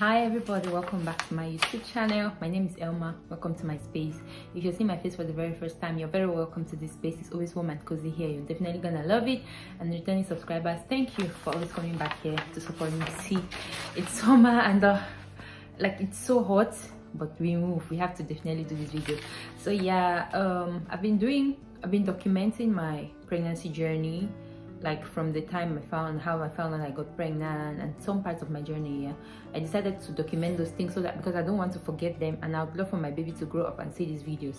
Hi everybody, welcome back to my YouTube channel. My name is Elma. Welcome to my space. If you're seeing my face for the very first time, you're very welcome to this space. It's always warm and cozy here. You're definitely gonna love it. And returning subscribers, thank you for always coming back here to support me. See, it's summer and like it's so hot, but we move. We have to definitely do this video. So yeah, I've been documenting my pregnancy journey, like from the time how I found out I got pregnant and some parts of my journey. Yeah, I decided to document those things so that because I don't want to forget them, and I would love for my baby to grow up and see these videos,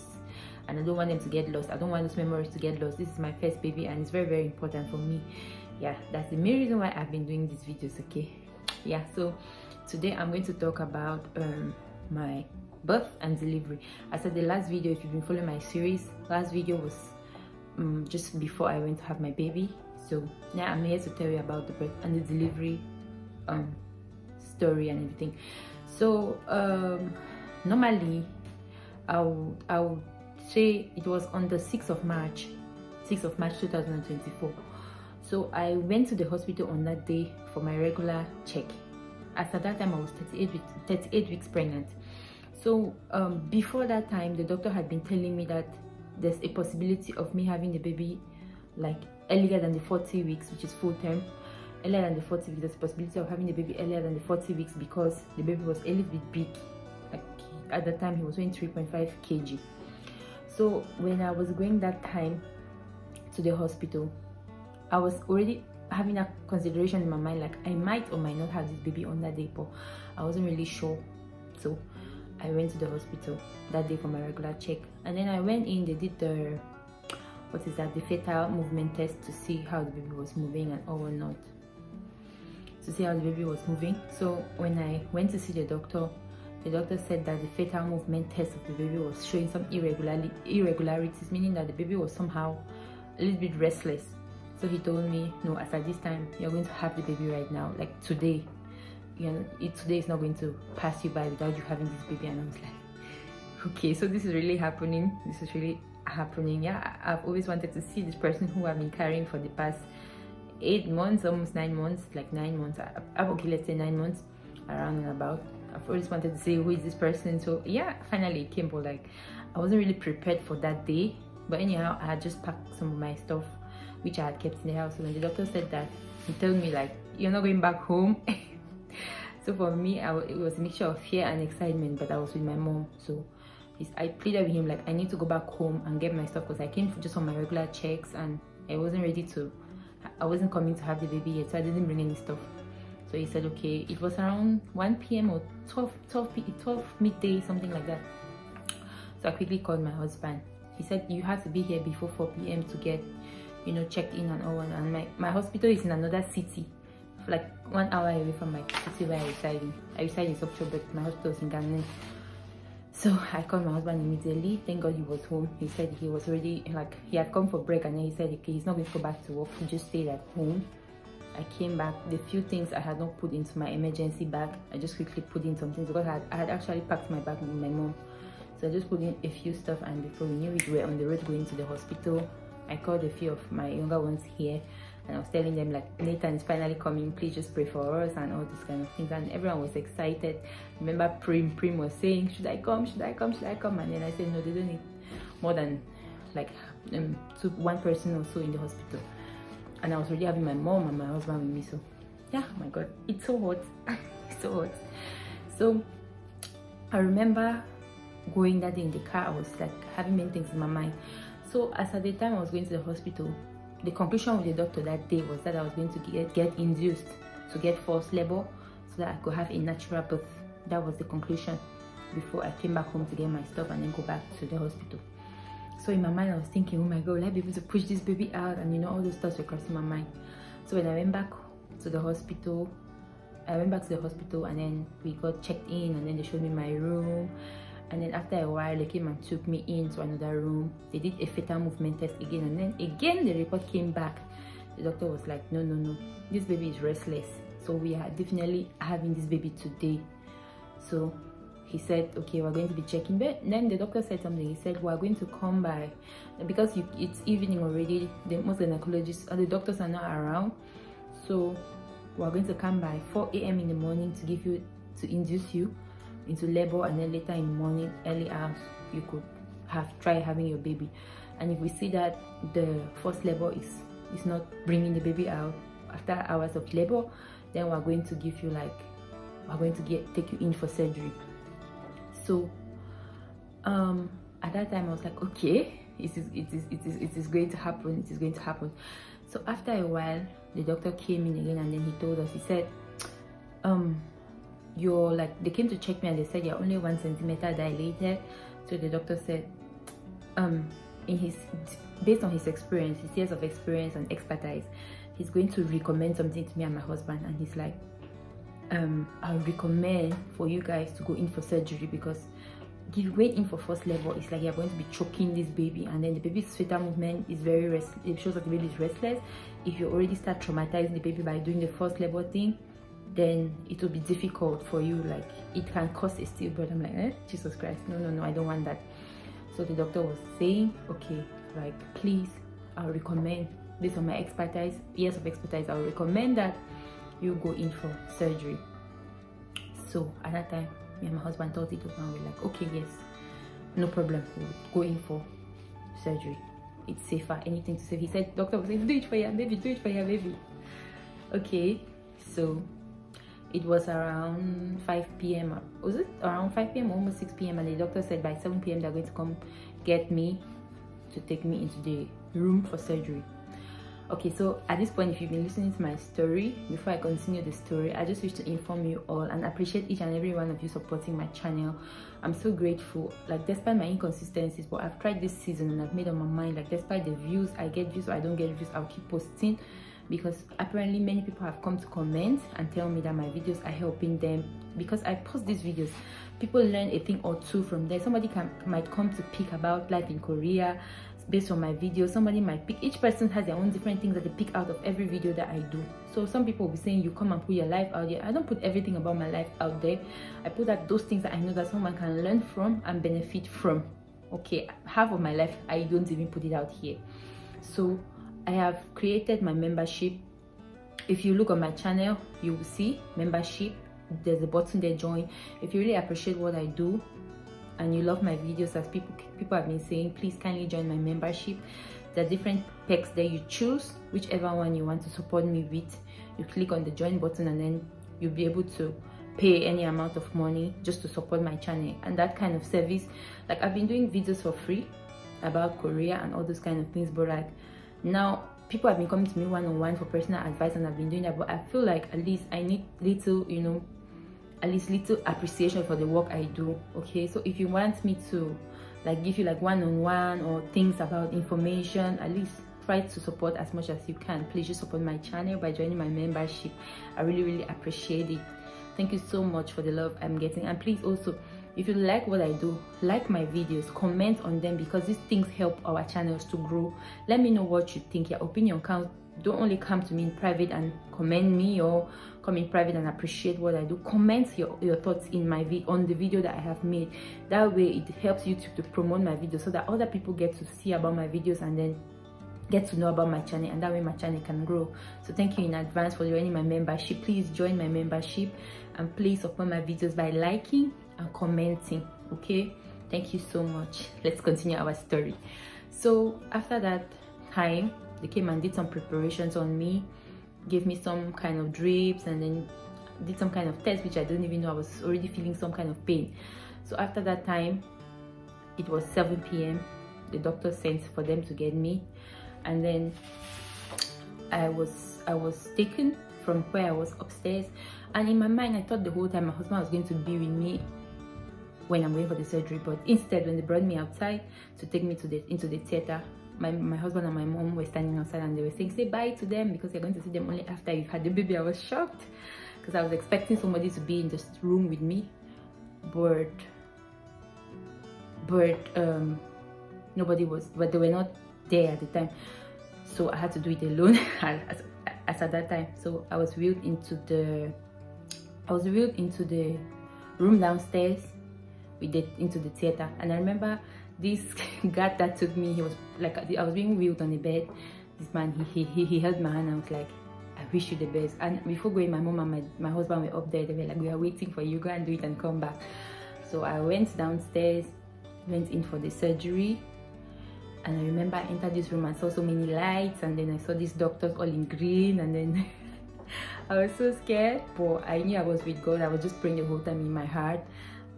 and I don't want them to get lost. I don't want those memories to get lost. This is my first baby and it's very, very important for me. Yeah, that's the main reason why I've been doing these videos. Okay, yeah, so today I'm going to talk about my birth and delivery. I said the last video, if you've been following my series, last video was just before I went to have my baby. So now I'm here to tell you about the birth and the delivery story and everything. So normally I would say it was on the 6th of March 2024. So I went to the hospital on that day for my regular check. As at that time I was 38 weeks pregnant. So before that time, the doctor had been telling me that there's a possibility of me having the baby like earlier than the 40 weeks, which is full term. Earlier than the 40 weeks, there's a possibility of having the baby earlier than the 40 weeks because the baby was a little bit big. Like at the time he was weighing 3.5 kg. So when I was going that time to the hospital, I was already having a consideration in my mind, like I might or might not have this baby on that day, but I wasn't really sure. So I went to the hospital that day for my regular check, and then I went in. They did the the fetal movement test to see how the baby was moving and all or not, to see how the baby was moving. So when I went to see the doctor said that the fetal movement test of the baby was showing some irregularities, meaning that the baby was somehow a little bit restless. So he told me, no, as at this time you're going to have the baby right now, like today. You know, today is not going to pass you by without you having this baby. And I was like, okay, so this is really happening. This is really happening. Yeah, I've always wanted to see this person who I've been carrying for the past 8 months, almost 9 months, like 9 months. Okay, let's say 9 months, around and about. I've always wanted to say, who is this person? So yeah, finally it came. But like, I wasn't really prepared for that day. But anyhow, I had just packed some of my stuff which I had kept in the house. So when the doctor said that, he told me like, you're not going back home. So for me, it was a mixture of fear and excitement, but I was with my mom. So I pleaded with him like, I need to go back home and get my stuff because I came just on my regular checks and I wasn't coming to have the baby yet, so I didn't bring any stuff. So he said okay. It was around 1 p.m. or 12 midday, something like that. So I quickly called my husband. He said you have to be here before 4 p.m. to get, you know, checked in and all. And my hospital is in another city, like 1 hour away from my city where I reside in. I reside in Sokcho, but my hospital is in Ghana. So I called my husband immediately. Thank God he was home. He said he was already, like, he had come for break, and then he said okay, he's not going to go back to work. He just stayed at home. I came back. The few things I had not put into my emergency bag, I just quickly put in some things because I had actually packed my bag with my mom. So I just put in a few stuff, and before we knew it, we were on the road going to the hospital. I called a few of my younger ones here, and I was telling them like, Nathan is finally coming, please just pray for us and all these kind of things. And everyone was excited. Remember Prim was saying, should I come, should I come, should I come? And then I said no, they don't need more than like one person or so in the hospital. And I was already having my mom and my husband with me. So yeah, oh my God, it's so hot. It's so hot. So I remember going that day in the car. I was like having many things in my mind. So as at the time I was going to the hospital, the conclusion with the doctor that day was that I was going to get induced to get forced labor so that I could have a natural birth. That was the conclusion before I came back home to get my stuff and then go back to the hospital. So in my mind I was thinking, oh my God, will I be able to push this baby out? And you know, all those thoughts were crossing my mind. So when I went back to the hospital, and then we got checked in, and then they showed me my room. And then after a while, they came and took me into another room. They did a fetal movement test again, and then again the report came back. The doctor was like, no, this baby is restless, so we are definitely having this baby today. So he said okay, we're going to be checking. But then the doctor said something. He said we're going to come by because it's evening already. Most gynecologists and the doctors are not around, so we're going to come by 4 a.m. in the morning to give you to induce you into labor, and then later in the morning, early hours, you could try having your baby. And if we see that the first labor is not bringing the baby out after hours of labor, then we're going to give you take you in for surgery. So at that time I was like, okay, it is going to happen, it is going to happen. So after a while, the doctor came in again, and then he told us, he said, they came to check me, and they said you're only 1 centimeter dilated. So the doctor said, based on his experience, his years of experience and expertise, he's going to recommend something to me and my husband. And he's like, I'll recommend for you guys to go in for surgery, because going in for first labor is like you're going to be choking this baby, and then the baby's fetal movement is very restless. It shows that the baby is restless. If you already start traumatizing the baby by doing the first labor thing, then it will be difficult for you. Like, it can cause a stillbirth. I'm like, Jesus Christ, no, I don't want that. So the doctor was saying, okay, like, please, I'll recommend, based on my expertise, years of expertise, I'll recommend that you go in for surgery. So at that time, me and my husband thought it was, and we're like, okay, yes, no problem, we'll go in for surgery. It's safer, anything to save. He said, doctor was saying, do it for your baby, do it for your baby. Okay, so it was around 5 p.m. Was it around 5 p.m. almost 6 p.m. and the doctor said by 7 p.m. they're going to come get me to take me into the room for surgery. Okay, so at this point, if you've been listening to my story, before I continue the story, I just wish to inform you all and appreciate each and every one of you supporting my channel. I'm so grateful. Like, despite my inconsistencies, but I've tried this season and I've made up my mind, like, despite the views, I get views or I don't get views, I'll keep posting, because apparently many people have come to comment and tell me that my videos are helping them. Because I post these videos, people learn a thing or two from there. Somebody might come to pick about life in Korea based on my videos. Somebody might pick, each person has their own different things that they pick out of every video that I do. So some people will be saying, you come and put your life out there. I don't put everything about my life out there. I put out those things that I know that someone can learn from and benefit from. Okay, half of my life I don't even put it out here. So I have created my membership. If you look on my channel, you will see membership. There's a button there, join. If you really appreciate what I do and you love my videos, as people have been saying, please kindly join my membership. There are different perks there. You choose whichever one you want to support me with. You click on the join button, and then you'll be able to pay any amount of money just to support my channel. And that kind of service, like, I've been doing videos for free about Korea and all those kind of things, but like, now people have been coming to me one-on-one for personal advice, and I've been doing that. But I feel like at least I need little, at least little appreciation for the work I do. Okay, so if you want me to like give you like one-on-one or things about information, at least try to support as much as you can. Please just support my channel by joining my membership. I really appreciate it. Thank you so much for the love I'm getting. And please also, if you like what I do, like my videos, comment on them, because these things help our channels to grow. Let me know what you think. Your opinion counts. Don't only come to me in private and commend me, or come in private and appreciate what I do. Comment your thoughts in my on the video that I have made. That way it helps YouTube to promote my videos, so that other people get to see about my videos and then get to know about my channel, and that way my channel can grow. So thank you in advance for joining my membership. Please join my membership, and please support my videos by liking and commenting. Okay, thank you so much. Let's continue our story. So after that time, they came and did some preparations on me, gave me some kind of drips, and then did some kind of test, which I didn't even know. I was already feeling some kind of pain. So after that time, it was 7 p.m. the doctor sent for them to get me, and then I was taken from where I was upstairs. And in my mind, I thought the whole time my husband was going to be with me when I'm going for the surgery. But instead, when they brought me outside to take me into the theater, my husband and my mom were standing outside, and they were saying, say bye to them, because you're going to see them only after you've had the baby. I was shocked, because I was expecting somebody to be in this room with me, but nobody was, but they were not there at the time. So I had to do it alone as at that time. So I was wheeled into the room downstairs into the theater. And I remember this guard that took me, he was like, I was being wheeled on the bed. This man, he held my hand, and I was like, wish you the best. And before going, my mom and my husband were up there. They were like, we are waiting for you, go and do it and come back. So I went downstairs, went in for the surgery, and I remember I entered this room and saw so many lights, and then I saw these doctors all in green, and then I was so scared, but I knew I was with God. I was just praying the whole time in my heart.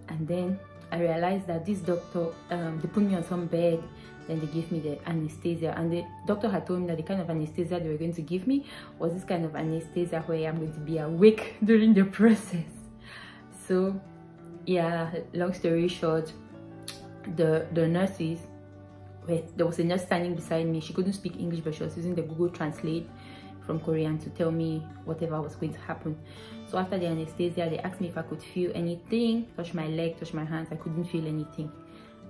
And then I realized that this doctor, they put me on some bed, then they gave me the anesthesia, and the doctor had told me that the kind of anesthesia they were going to give me was this kind of anesthesia where I'm going to be awake during the process. So yeah, long story short, the nurses, there was a nurse standing beside me. She couldn't speak English, but she was using the Google Translate from Korean to tell me whatever was going to happen. So after the anesthesia, they asked me if I could feel anything, touch my leg, touch my hands. I couldn't feel anything.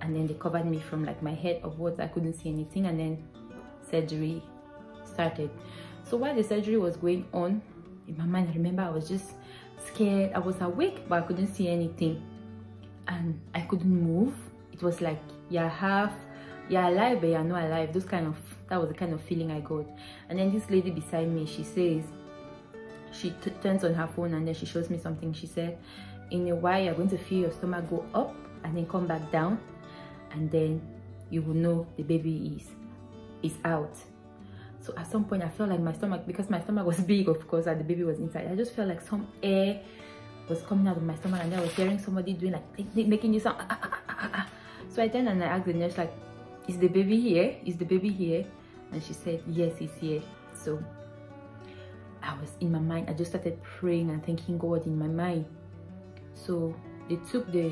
And then they covered me from like my head upwards. I couldn't see anything, and then surgery started. So while the surgery was going on, in my mind I remember I was just scared. I was awake, but I couldn't see anything, and I couldn't move. It was like you're alive but you're not alive. That was the kind of feeling I got. And then this lady beside me, she says, she turns on her phone and then she shows me something. She said, in a while you're going to feel your stomach go up and then come back down, and then you will know the baby is out. So at some point I felt like my stomach, because my stomach was big, of course, and the baby was inside, I just felt like some air was coming out of my stomach, and then I was hearing somebody doing like making this sound. So I turned and I asked the nurse, like, is the baby here? Is the baby here? And she said, yes, he's here. So I was in my mind, I just started praying and thanking God in my mind. So they took the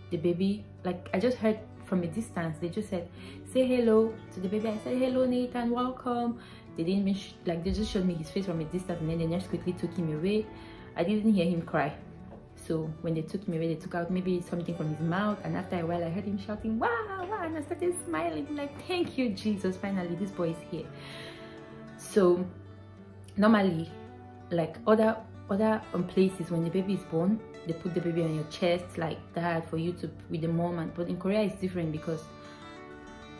baby, like I just heard from a distance, they just said, say hello to the baby. I said, hello Nathan, welcome. They didn't even they just showed me his face from a distance, and then the nurse quickly took him away. I didn't hear him cry. So when they took him away, they took out maybe something from his mouth, and after a while I heard him shouting, wow, wow, and I started smiling like, thank you Jesus, finally this boy is here. So normally, like other places, when the baby is born, they put the baby on your chest like that for you to with the mom, but in Korea it's different, because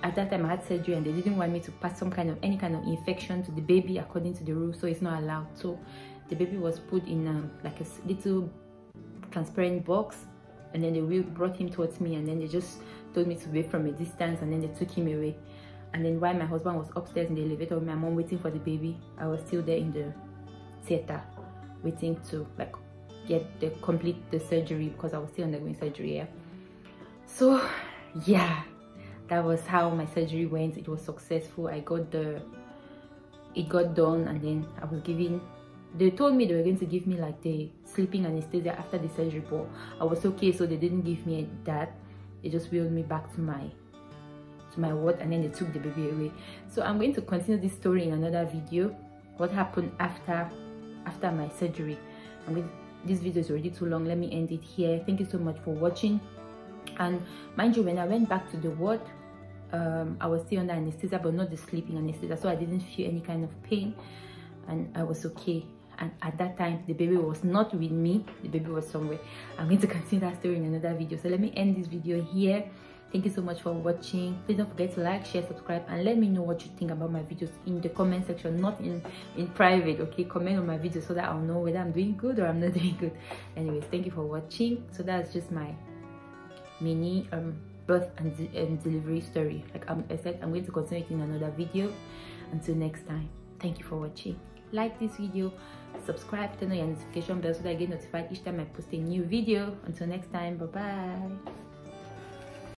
at that time I had surgery and they didn't want me to pass any kind of infection to the baby according to the rules, so it's not allowed. So the baby was put in like a little transparent box, and then they brought him towards me, and then they just told me to wait from a distance, and then they took him away. And then while my husband was upstairs in the elevator with my mom waiting for the baby, I was still there in the theater waiting to like complete the surgery, because I was still undergoing surgery. Yeah. So yeah, that was how my surgery went. It was successful. It got done, and then I was given, they told me they were going to give me like the sleeping anesthesia after the surgery, but I was okay, so they didn't give me that. They just wheeled me back to my ward, and then they took the baby away. So I'm going to continue this story in another video, what happened after my surgery. This video is already too long. Let me end it here. Thank you so much for watching. And mind you, when I went back to the ward, I was still under anesthesia, but not the sleeping anesthesia, so I didn't feel any kind of pain, and I was okay. And at that time the baby was not with me, the baby was somewhere. I'm going to continue that story in another video, so let me end this video here. Thank you so much for watching. Please don't forget to like, share, subscribe, and let me know what you think about my videos in the comment section, not in private. Okay, comment on my videos so that I'll know whether I'm doing good or I'm not doing good. Anyways, thank you for watching. So that's just my mini birth and delivery story. Like I said, I'm going to continue it in another video. Until next time, thank you for watching. Like this video, subscribe, turn on your notification bell so that I get notified each time I post a new video. Until next time, bye bye.